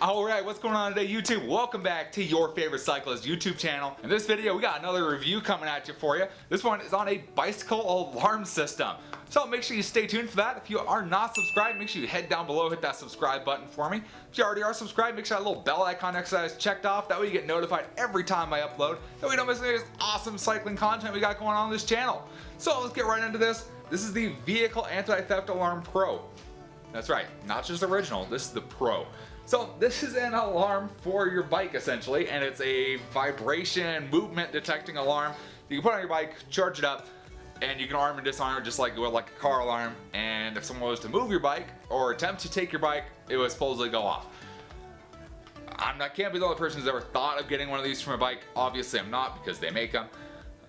Alright, what's going on today, YouTube? Welcome back to your favorite cyclist YouTube channel. In this video, we got another review coming at you for you. This one is on a bicycle alarm system. So make sure you stay tuned for that. If you are not subscribed, make sure you head down below, hit that subscribe button for me. If you already are subscribed, make sure that little bell icon next to that is checked off. That way you get notified every time I upload. That way you don't miss any of this awesome cycling content we got going on this channel. So let's get right into this. This is the Vehicle Anti-Theft Alarm Pro. That's right, not just original, this is the Pro. So this is an alarm for your bike essentially, and it's a vibration movement detecting alarm. You can put it on your bike, charge it up, and you can arm and disarm it just like you would like a car alarm. And if someone was to move your bike or attempt to take your bike, it would supposedly go off. Can't be the only person who's ever thought of getting one of these from a bike. Obviously I'm not, because they make them.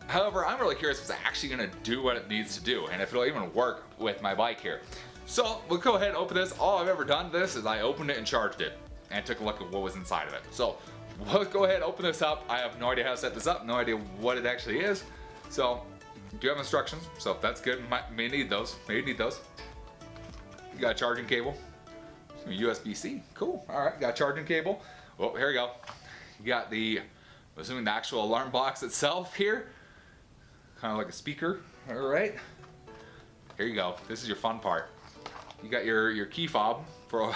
However, I'm really curious if it's actually going to do what it needs to do, and if it'll even work with my bike here. So we'll go ahead and open this. All I've ever done this is I opened it and charged it and took a look at what was inside of it. So we'll go ahead and open this up. I have no idea how to set this up, no idea what it actually is. So you do have instructions, so that's good. May need those. You got a charging cable, USB-C, cool. All right, got a charging cable. Well, here we go. You got I'm assuming the actual alarm box itself here, kind of like a speaker. All right, here you go. This is your fun part. You got your key fob for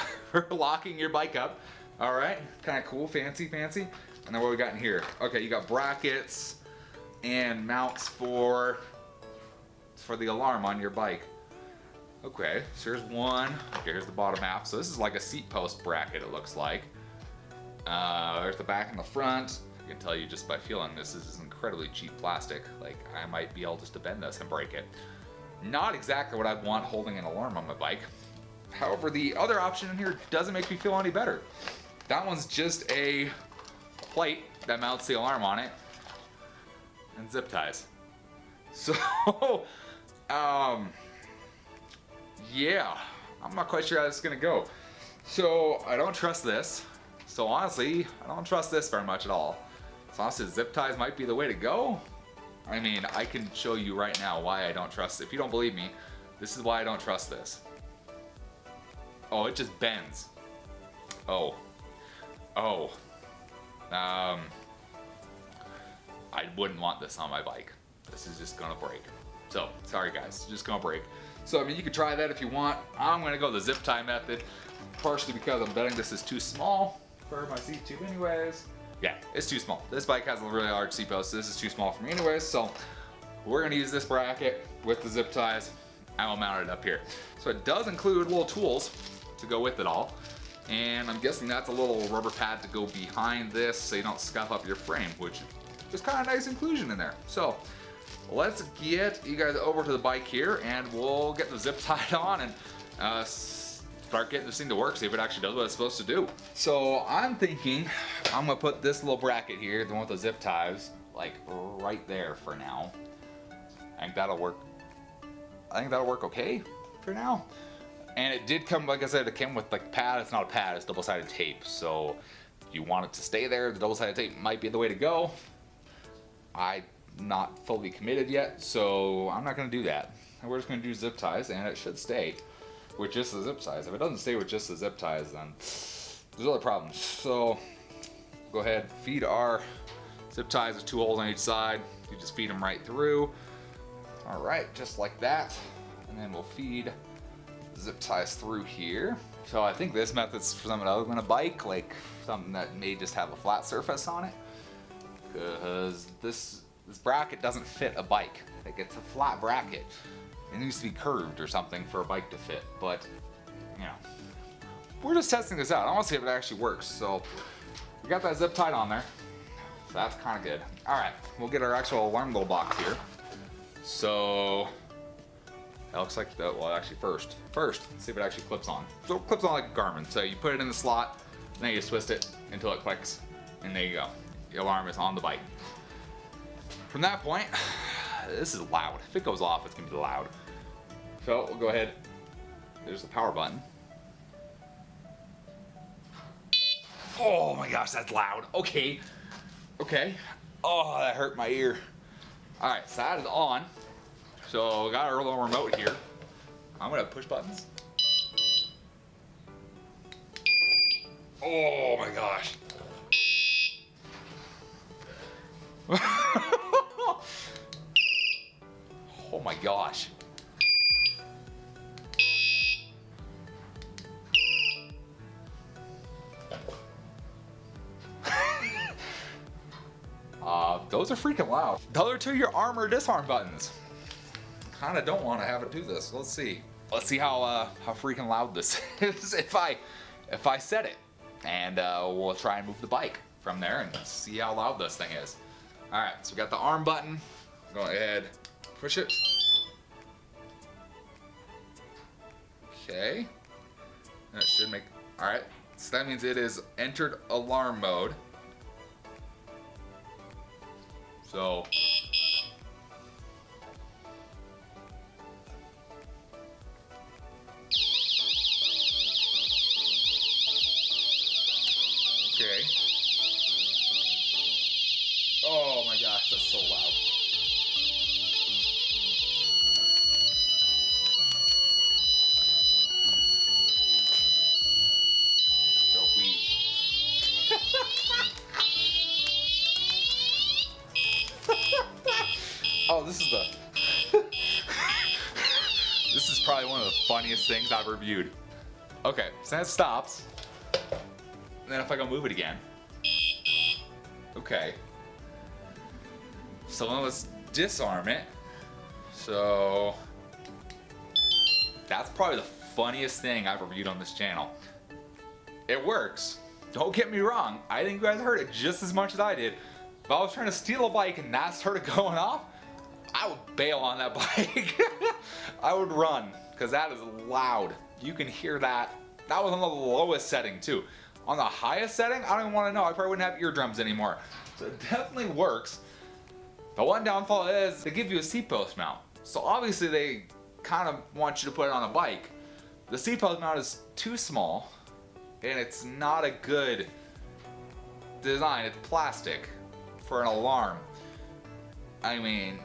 locking your bike up. All right, kind of cool, fancy. And then what we got in here? Okay, you got brackets and mounts for the alarm on your bike. Okay, so here's one. Okay, here's the bottom half. So this is like a seat post bracket, it looks like. There's the back and the front. I can tell you just by feeling this is incredibly cheap plastic. Like, I might be able just to bend this and break it. Not exactly what I'd want holding an alarm on my bike. However, the other option in here doesn't make me feel any better. That one's just a plate that mounts the alarm on it and zip ties. So, yeah, I'm not quite sure how this is gonna go. So I don't trust this. So honestly, I don't trust this very much at all. So honestly, zip ties might be the way to go. I mean, I can show you right now why I don't trust it. If you don't believe me, this is why I don't trust this. Oh, it just bends. Oh. I wouldn't want this on my bike. This is just gonna break. So, sorry guys, it's just gonna break. So, I mean, you could try that if you want. I'm gonna go the zip tie method, partially because I'm betting this is too small for my seat tube anyways. Yeah, it's too small. This bike has a really large seat post, so this is too small for me anyways, so we're gonna use this bracket with the zip ties and we'll mount it up here. So it does include little tools to go with it all, and I'm guessing that's a little rubber pad to go behind this so you don't scuff up your frame, which is kind of nice inclusion in there. So let's get you guys over to the bike here and we'll get the zip tied on and start getting this thing to work, see if it actually does what it's supposed to do. So I'm thinking I'm gonna put this little bracket here, the one with the zip ties, like right there for now. I think that'll work okay for now. And it did come, like I said, it came with like pad. It's not a pad, it's double-sided tape. So if you want it to stay there, the double-sided tape might be the way to go. I'm not fully committed yet, so I'm not gonna do that. We're just gonna do zip ties, and it should stay with just the zip ties. If it doesn't stay with just the zip ties, then there's other problems. So go ahead, feed our zip ties with 2 holes on each side. You just feed them right through. All right, just like that. And then we'll feed zip ties through here. So I think this method's for something other than a bike, like something that may just have a flat surface on it. Because this bracket doesn't fit a bike. Like, it's a flat bracket. It needs to be curved or something for a bike to fit, but you know, we're just testing this out. I want to see if it actually works. So we got that zip tied on there, so that's kind of good. All right, we'll get our actual alarm little box here. So it looks like that. Well, actually, first, let's see if it actually clips on. So it clips on like a Garmin. So you put it in the slot, and then you just twist it until it clicks, and there you go. The alarm is on the bike. From that point, this is loud. If it goes off, it's gonna be loud. So we'll go ahead. There's the power button. Oh my gosh, that's loud. Okay. Oh, that hurt my ear. All right, so that is on. So we got our little remote here. I'm gonna push buttons. Oh, my gosh. Oh my gosh. Those are freaking loud. The other two are your arm or disarm buttons. Kinda don't want to have it do this. Let's see. Let's see how freaking loud this is if I set it. And we'll try and move the bike from there and see how loud this thing is. Alright, so we got the arm button. Go ahead, push it. Okay. That should make, alright. So that means it is entered alarm mode. So. Okay. Oh my gosh, that's so loud. So we. Oh, this is the. This is probably one of the funniest things I've reviewed. Okay, so that stops. And then if I go move it again. Okay. So then let's disarm it. So that's probably the funniest thing I've reviewed on this channel. It works. Don't get me wrong. I think you guys heard it just as much as I did. If I was trying to steal a bike and that started going off, I would bail on that bike. I would run because that is loud. You can hear that. That was on the lowest setting too. On the highest setting, I don't even want to know. I probably wouldn't have eardrums anymore. So it definitely works. The one downfall is they give you a seat post mount. So obviously they kind of want you to put it on a bike. The seat post mount is too small and it's not a good design. It's plastic for an alarm. I mean,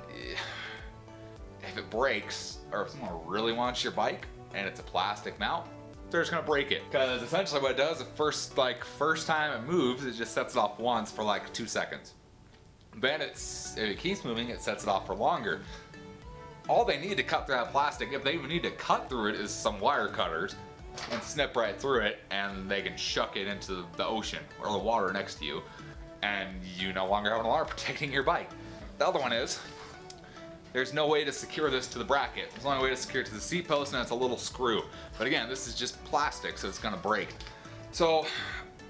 if it breaks or if someone really wants your bike and it's a plastic mount, they're just gonna break it. Because essentially what it does, the first time it moves, it just sets it off once for like 2 seconds. Then if it keeps moving, it sets it off for longer. All they need to cut through that plastic, if they even need to cut through it, is some wire cutters and snip right through it, and they can chuck it into the ocean or the water next to you, and you no longer have an alarm protecting your bike. The other one is, there's no way to secure this to the bracket. There's only way to secure it to the seat post, and it's a little screw. But again, this is just plastic, so it's gonna break. So,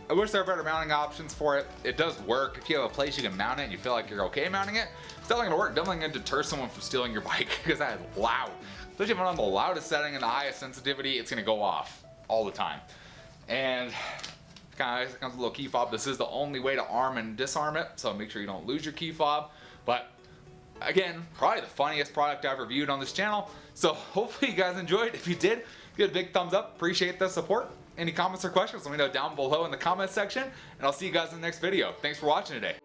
I wish there were better mounting options for it. It does work. If you have a place you can mount it and you feel like you're okay mounting it, it's definitely gonna work. Definitely gonna deter someone from stealing your bike because that is loud. Especially if I'm on the loudest setting and the highest sensitivity, it's gonna go off all the time. And kind of comes with a little key fob. This is the only way to arm and disarm it, so make sure you don't lose your key fob. But again, probably the funniest product I've reviewed on this channel. So hopefully you guys enjoyed. If you did, give it a big thumbs up. Appreciate the support. Any comments or questions, let me know down below in the comments section. And I'll see you guys in the next video. Thanks for watching today.